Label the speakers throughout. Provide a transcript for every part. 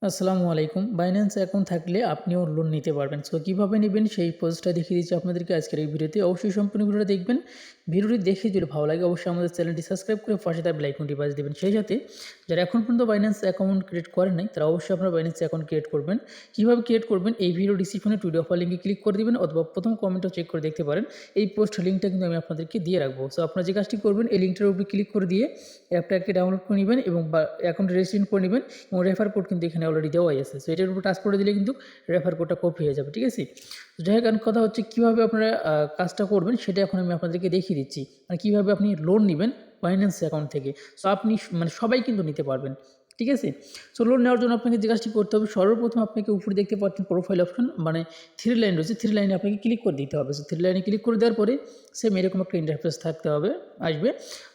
Speaker 1: আসসালামু আলাইকুম। Binance account থাকলে আপনিও লোন নিতে পারবেন। সো কীভাবে নেবেন সেই প্রসেসটা দেখিয়ে দিচ্ছি আপনাদেরকে আজকের এই ভিডিওতে। অবশ্যই সম্পূর্ণ ভিডিওটা দেখবেন। ভিডিওটি দেখে যদি ভালো লাগে অবশ্যই আমাদের চ্যানেলটি সাবস্ক্রাইব করে পাশে থাকা বেল আইকনটি বাজিয়ে দেবেন। সেই সাথে যারা এখন পর্যন্ত বাইন্যান্স অ্যাকাউন্ট ক্রিয়েট করেন নাই তারা অবশ্যই আপনারা বাইন্যান্স অ্যাকাউন্ট ক্রিয়েট করবেন। কীভাবে ক্রিয়েট করবেন এই ভিডিও ডিসক্রিপশনে ভিডিও অফার লিঙ্কে ক্লিক করে দিবেন অথবা প্রথম কমেন্টও চেক করে দেখতে পারেন। এই পোস্ট লিঙ্কটা কিন্তু আমি আপনাদেরকে দিয়ে রাখবো। সো আপনারা যে কাজটি করবেন এই লিঙ্কটার উপরে ক্লিক করে দিয়ে অ্যাপটাকে ডাউনলোড করে নেবেন এবং অ্যাকাউন্ট রেজিস্ট্রেশন করে নেবেন এবং রেফার কোড কিন্তু এখানে অলরেডি দেওয়াই আছে। সো এটার উপর টাচ করে দিলে কিন্তু রেফার কোডটা কপি হয়ে যাবে, ঠিক আছে? তো যাই হোক, কথা হচ্ছে কীভাবে আপনারা কাজটা করবেন সেটা এখন আমি আপনাদেরকে দেখিয়ে দিচ্ছি। মানে কীভাবে আপনি লোন নেবেন বাইন্যান্স অ্যাকাউন্ট থেকে। সো আপনি মানে সবাই কিন্তু নিতে পারবেন, ঠিক আছে? সো লোন নেওয়ার জন্য আপনাকে যে কাজটি করতে হবে, সর্বপ্রথম আপনাকে উপরে দেখতে পাচ্ছেন প্রোফাইল অপশন, মানে 3 লাইন রয়েছে, 3 লাইনে আপনাকে ক্লিক করে দিতে হবে। সো 3 লাইনে ক্লিক করে দেওয়ার পরে সেম এরকম একটা ইন্টারফেস থাকতে হবে, আসবে।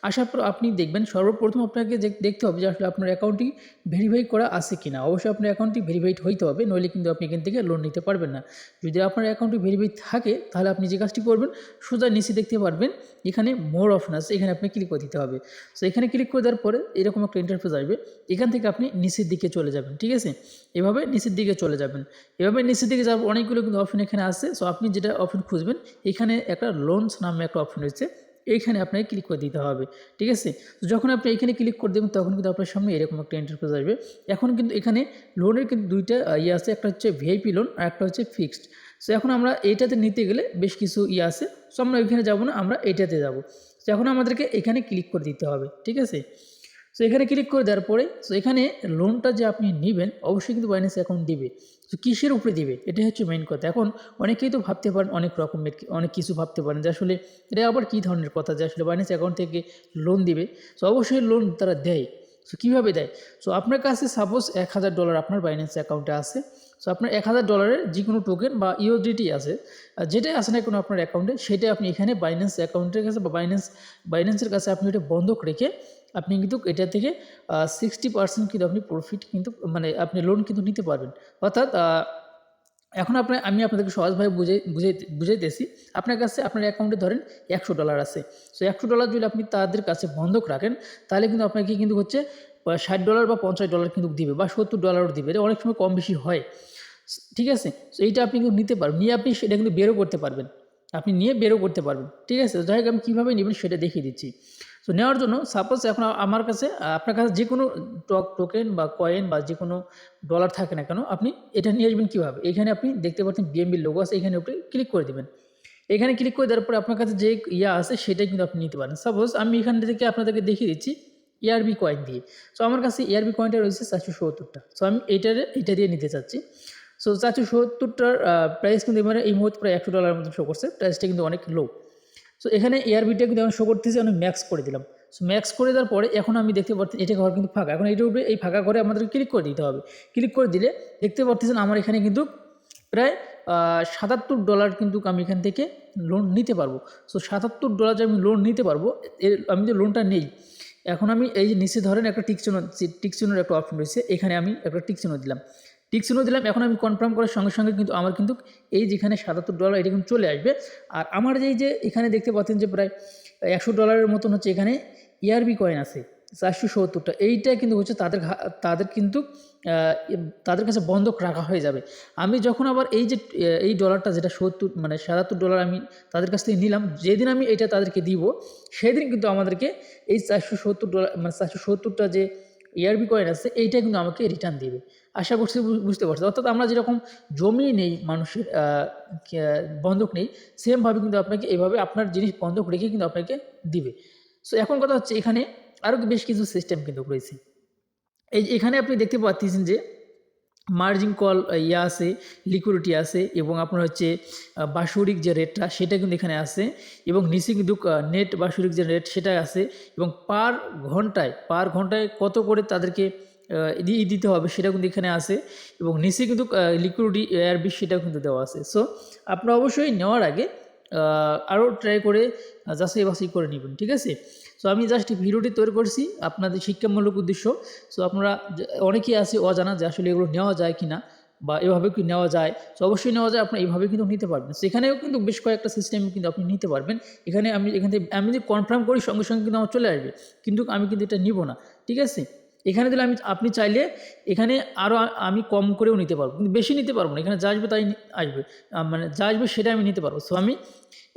Speaker 1: আসার পর আপনি দেখবেন সর্বপ্রথম আপনাকে দেখতে হবে যে আসলে আপনার অ্যাকাউন্টটি ভেরিফাই করা আছে কিনা। অবশ্যই আপনার অ্যাকাউন্টটি ভেরিফাইড হইতে হবে, নইলে কিন্তু আপনি এখান থেকে লোন নিতে পারবেন না। যদি আপনার অ্যাকাউন্টটি ভেরিফাইড থাকে তাহলে আপনি যে কাজটি করবেন, সোজা নিচে দেখতে পারবেন এখানে মোর অপশন আছে, এখানে আপনি ক্লিক করে দিতে হবে। সো এখানে ক্লিক করে দেওয়ার পরে এরকম একটা ইন্টারফেস আসবে। এখান থেকে আপনি নিচের দিকে চলে যাবেন, ঠিক আছে? এভাবে নিচের দিকে চলে যাবেন। এভাবে নিচের দিকে যাওয়ার অনেকগুলো কিন্তু অপশন এখানে আছে। সো আপনি যেটা অপশন খুঁজবেন, এখানে একটা লোনস নামে একটা অপশন রয়েছে, এইখানে আপনাকে ক্লিক করে দিতে হবে, ঠিক আছে? তো যখন আপনি এখানে ক্লিক করে দেবেন তখন কিন্তু আপনার সামনে এরকম একটা ইন্টারফেস আসবে। এখন কিন্তু এখানে লোনের কিন্তু দুইটা আছে, একটা হচ্ছে ভিআইপি লোন আর একটা হচ্ছে ফিক্সড। সো এখন আমরা এইটাতে নিতে গেলে বেশ কিছু আছে। সো আমরা এখানে যাব না, আমরা এইটাতে যাব। সো এখন আমাদেরকে এখানে ক্লিক করে দিতে হবে, ঠিক আছে? সো এখানে ক্লিক করে দেওয়ার পরে সো এখানে লোনটা যে আপনি নেবেন অবশ্যই কিন্তু বাইন্যান্স অ্যাকাউন্ট দিবে। তো কিসের উপরে দিবে এটাই হচ্ছে মেইন কথা। এখন অনেকেই তো ভাবতে পারেন অনেক রকমের অনেক কিছু ভাবতে পারেন যে আসলে এটা আবার কী ধরনের কথা যে আসলে বাইন্যান্স অ্যাকাউন্ট থেকে লোন দিবে। সো অবশ্যই লোন তারা দেয়। সো কীভাবে দেয়? সো আপনার কাছে সাপোজ $1000 আপনার বাইন্যান্স অ্যাকাউন্টে আছে। সো আপনার $1000 যে কোনো টোকেন বা ইউএসডিটি আছে, যেটাই আসে না কোনো আপনার অ্যাকাউন্টে, সেটাই আপনি এখানে বাইন্যান্স অ্যাকাউন্টের কাছে বা বাইন্যান্সের কাছে আপনি এটা বন্ধক রেখে আপনি কিন্তু এটা থেকে 60% কিন্তু আপনি প্রফিট কিন্তু মানে আপনি লোন কিন্তু নিতে পারবেন। অর্থাৎ এখন আমি আপনাদেরকে সহজভাবে বুঝাইতেছি। আপনার কাছে আপনার অ্যাকাউন্টে ধরেন $100 আছে। সো $100 যদি আপনি তাদের কাছে বন্ধক রাখেন তাহলে কিন্তু আপনাকে কিন্তু হচ্ছে $60 বা $50 কিন্তু দিবে বা $70 দিবে। এটা অনেক সময় কম বেশি হয়, ঠিক আছে? সো এইটা আপনি কিন্তু নিতে পারবেন, নিয়ে আপনি সেটা কিন্তু বেরও করতে পারবেন। আপনি নিয়ে বেরও করতে পারবেন, ঠিক আছে? যাই হোক, আমি কীভাবে নেবেন সেটা দেখিয়ে দিচ্ছি। সো নেওয়ার জন্য সাপোজ এখন আমার কাছে আপনার কাছে যে কোনো টোকেন বা কয়েন বা যে কোনো ডলার থাকে না কেন, আপনি এটা নিয়ে আসবেন কীভাবে? এখানে আপনি দেখতে পাচ্ছেন বিএমবির লোগো আছে, এখানে উপরে ক্লিক করে দেবেন। এখানে ক্লিক করে দেওয়ার পরে আপনার কাছে যে আছে সেটাই কিন্তু আপনি নিতে পারেন। সাপোজ আমি এখান থেকে আপনাদেরকে দেখিয়ে দিচ্ছি এআরবি কয়েন দিয়ে। সো আমার কাছে এআরবি কয়েনটা রয়েছে 470টা। সো আমি এইটা দিয়ে নিতে চাচ্ছি। সো 470টার প্রাইস কিন্তু এবারে এই মুহূর্তে প্রায় $100 মতো শো করছে। প্রাইসটা কিন্তু অনেক লো। সো এখানে এআরবিটা কিন্তু এখন শো করতেছে, আমি ম্যাক্স করে দিলাম। সো ম্যাক্স করে দেওয়ার পরে এখন আমি দেখতে পাচ্ছি এটা ঘর কিন্তু ফাঁকা। এখন এইটার উপরে এই ফাঁকা ঘরে আমাদের ক্লিক করে দিতে হবে। ক্লিক করে দিলে দেখতে পাচ্ছেন আমার এখানে কিন্তু প্রায় $77 কিন্তু আমি এখান থেকে লোন নিতে পারবো। সো $77 যে আমি লোন নিতে পারবো, আমি যে লোনটা নেই, এখন আমি এই যে নিচে ধরেন একটা টিক চিহ্নের একটা অপশন রয়েছে, এখানে আমি একটা টিক চিহ্ন দিলাম। এখন আমি কনফার্ম করার সঙ্গে সঙ্গে কিন্তু আমার কিন্তু এই যেখানে $77 এটা কিন্তু চলে আসবে। আর আমার যে এখানে দেখতে পাচ্ছেন যে প্রায় $100 মতন হচ্ছে এখানে এআরবি কয়েন আছে 470টা। এইটা কিন্তু হচ্ছে তাদের কিন্তু তাদের কাছে বন্ধক রাখা হয়ে যাবে। আমি যখন আবার এই ডলারটা যেটা $77 আমি তাদের কাছ থেকে নিলাম, যেদিন আমি এটা তাদেরকে দিব সেদিন কিন্তু আমাদেরকে এই $470 মানে 470টা যে এআরবি কয়েন আছে এইটা কিন্তু আমাকে রিটার্ন দিবে। আশা করছি বুঝতে পারছি। অর্থাৎ আমরা যেরকম জমি নেই মানুষের বন্ধক নেই, সেমভাবে কিন্তু আপনাকে এভাবে আপনার জিনিস বন্ধক রেখে কিন্তু আপনাকে দিবে। সো এখন কথা হচ্ছে এখানে আরও বেশ কিছু সিস্টেম কিন্তু রয়েছে। এখানে আপনি দেখতে পাচ্ছেন যে মার্জিন কল আছে, লিকুইডিটি আছে এবং আপনার হচ্ছে বাৎসরিক যে রেটটা সেটা কিন্তু এখানে আছে এবং নিচে কিন্তু নেট বাৎসরিক যে রেট সেটা আছে এবং পার ঘন্টায় কত করে তাদেরকে দিতে হবে সেটা কিন্তু এখানে আছে এবং নিচে কিন্তু লিকুইডিটি এআরবি সেটাও কিন্তু দেওয়া আছে। সো আপনারা অবশ্যই নেওয়ার আগে আরও ট্রাই করে যাচাই বাছাই করে নেবেন, ঠিক আছে? সো আমি জাস্ট ভিডিওটি তৈরি করছি আপনাদের শিক্ষামূলক উদ্দেশ্য। সো আপনারা অনেকেই আছে অজানা যে আসলে এগুলো নেওয়া যায় কি না বা এভাবে কি নেওয়া যায়। সো অবশ্যই নেওয়া যায়, আপনারা এইভাবে কিন্তু নিতে পারবেন। সেখানেও কিন্তু বেশ কয়েকটা সিস্টেম কিন্তু আপনি নিতে পারবেন। এখান থেকে আমি যদি কনফার্ম করি সঙ্গে সঙ্গে কিন্তু আমার চলে আসবে, কিন্তু আমি কিন্তু এটা নিব না, ঠিক আছে? এখানে দিলে আপনি চাইলে এখানে আরও আমি কম করেও নিতে পারবো, কিন্তু বেশি নিতে পারবো না। এখানে যা আসবে তাই আসবে, মানে যা আসবে সেটা আমি নিতে পারবো। সো আমি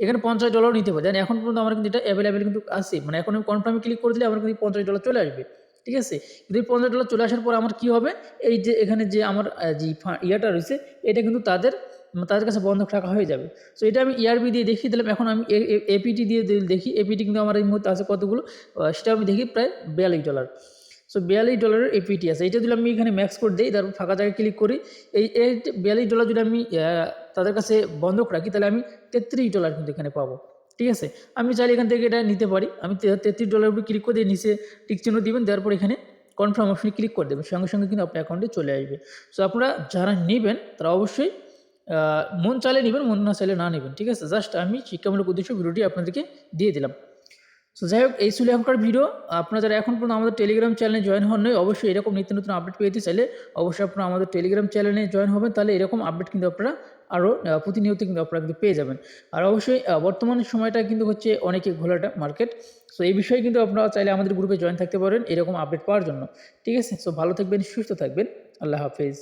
Speaker 1: এখানে $50 নিতে পারি। এখন পর্যন্ত আমার কিন্তু এটা অ্যাভেলেবেল কিন্তু আছে, মানে এখন আমি কনফার্মে ক্লিক করে দিলে আমার কিন্তু $50 চলে আসবে, ঠিক আছে। কিন্তু এই $50 চলে আসার পর আমার কী হবে, এই যে এখানে যে আমার যে ইয়াটা রয়েছে এটা কিন্তু তাদের কাছে বন্ধক রাখা হয়ে যাবে। সো এটা আমি ERB দিয়ে দেখিয়ে দিলাম। এখন আমি APT দিয়ে দেখি, APT কিন্তু আমার এই মুহূর্তে আছে কতগুলো, সেটা আমি দেখি প্রায় $42। সো $42 APT আছে। এটা যদি আমি এখানে ম্যাক্স কোড দিই, তারপর ফাঁকা জায়গায় ক্লিক করি, এই $42 যদি আমি তাদের কাছে বন্ধক রাখি, তাহলে আমি $33 কিন্তু এখানে পাবো, ঠিক আছে। আমি চাইলে এখান থেকে এটা নিতে পারি। আমি $33 উপরে ক্লিক করে দিয়ে নিচে টিক চিহ্ন দিবেন, দেওয়ার পর এখানে কনফার্ম অপশনে ক্লিক করে দেবেন, সঙ্গে সঙ্গে কিন্তু আপনার অ্যাকাউন্টে চলে আসবে। সো আপনারা যারা নেবেন তারা অবশ্যই মন চাইলে নেবেন, মন না চাইলে না নেবেন, ঠিক আছে। জাস্ট আমি শিক্ষামূলক উদ্দেশ্য ভিডিওটি আপনাদেরকে দিয়ে দিলাম। সো যাই হোক, এই ছিল এখনকার ভিডিও। আপনারা যারা এখন পর্যন্ত আমাদের টেলিগ্রাম চ্যানেলে জয়েন হন নাই, অবশ্যই এরকম নিত্য নতুন আপডেট পেতে চাইলে অবশ্যই আপনারা আমাদের টেলিগ্রাম চ্যানেলে জয়েন হবেন, তাহলে এরকম আপডেট কিন্তু আপনারা আরও প্রতিনিয়ত কিন্তু আপনারা কিন্তু পেয়ে যাবেন। আর অবশ্যই বর্তমান সময়টা কিন্তু হচ্ছে অনেকে ঘোলাটা মার্কেট। সো এই বিষয়ে কিন্তু আপনারা চাইলে আমাদের গ্রুপে জয়েন থাকতে পারেন এরকম আপডেট পাওয়ার জন্য, ঠিক আছে। সো ভালো থাকবেন, সুস্থ থাকবেন, আল্লাহ হাফেজ।